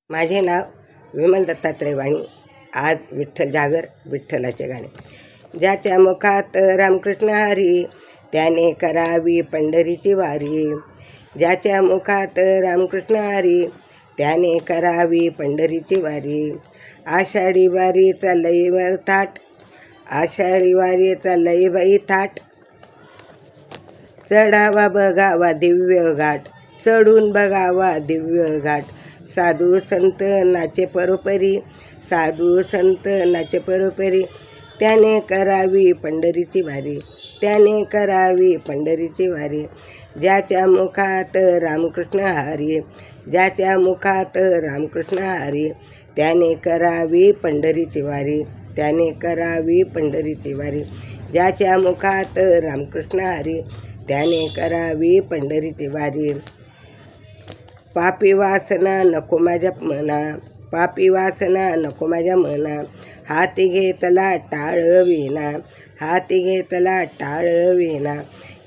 माझे नाव विमल दत्तात्रय वाणी. आज विठ्ठल जागर विठ्ठलाचे गाणे. ज्याच्या मुखात रामकृष्ण हरी त्याने करावी पंढरीची वारी. ज्याच्या मुखात रामकृष्ण हरी त्याने करावी पंढरीची वारी. आषाढी वारी चालई वर थाट, आषाढी वारी चालई बाई थाट. चढावा बघावा दिव्य घाट, चढून बघावा दिव्य घाट. साधू संत नाचे परोपरी, साधू संत नाचे परोपरी. त्याने करावी पंढरीची वारी, त्याने करावी पंढरीची वारी. ज्याच्या मुखात रामकृष्ण हरी, ज्याच्या मुखात रामकृष्ण हरी त्याने करावी पंढरीची वारी, त्याने करावी पंढरीची वारी. ज्याच्या मुखात रामकृष्ण हरी त्याने करावी पंढरीची वारी. पापी वासना नको माझ्या मना, पापी वासना नको माझ्या मना. हाती घेतला टाळ विना, हाती घेतला टाळ विना.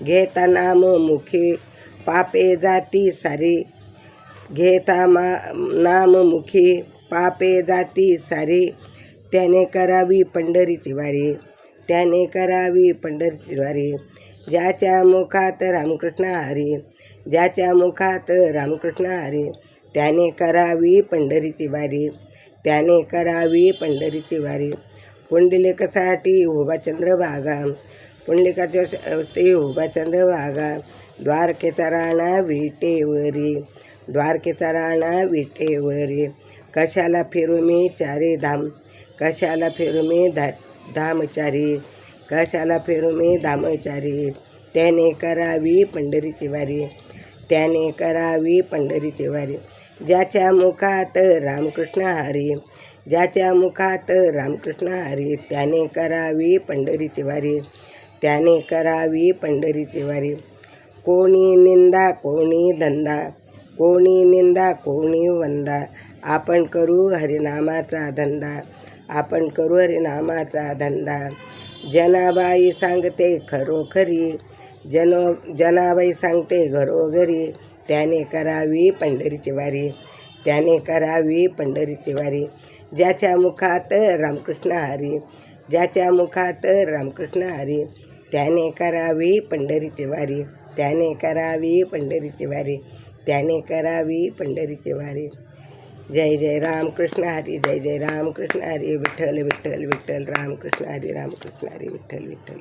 घेता नाम मुखी पापे जाती सारी, घेता नाम मुखी पापे जाती सारी. त्याने करावी पंढरीची वारी, त्याने करावी पंढरीची वारी. ज्याच्या मुखात रामकृष्ण हरी, ज्याच्या मुखात रामकृष्ण हरी त्याने करावी पंढरीची वारी, त्याने करावी पंढरीची वारी. पुंडलिकासाठी उभा चंद्रभागा, पुंडलिकासाठी उभा चंद्रभागा. द्वारकेचा राणा विटेवरी, द्वारकेचा राणा विटेवरी. कशाला फिरू मी चारी धाम, कशाला फिरू मी धामचारी, कशाला फिरू मी धामचारी. त्याने करावी पंढरीची वारी, त्याने करावी पंढरीची वारी. ज्याच्या मुखात रामकृष्ण हरी, ज्याच्या मुखात रामकृष्ण हरी त्याने करावी पंढरीची वारी, त्याने करावी पंढरीची वारी. कोणी निंदा कोणी धंदा, कोणी निंदा कोणी वंदा. आपण करू हरिनामाचा धंदा, आपण करू हरिनामाचा धंदा. जनाबाई सांगते खरोखरी, जनाबाई सांगते घरोघरी. त्याने करावी पंढरीची वारी, त्याने करावी पंढरीची वारी. ज्याच्या मुखात रामकृष्ण हरी, ज्याच्या मुखात रामकृष्ण हरी त्याने करावी पंढरीची वारी, त्याने करावी पंढरीची वारी, त्याने करावी पंढरीची वारी. जय जय रामकृष्ण हरी, जय जय रामकृष्ण हरी. विठ्ठल विठ्ठल विठ्ठल रामकृष्ण हरी, रामकृष्ण हरी विठ्ठल विठ्ठल.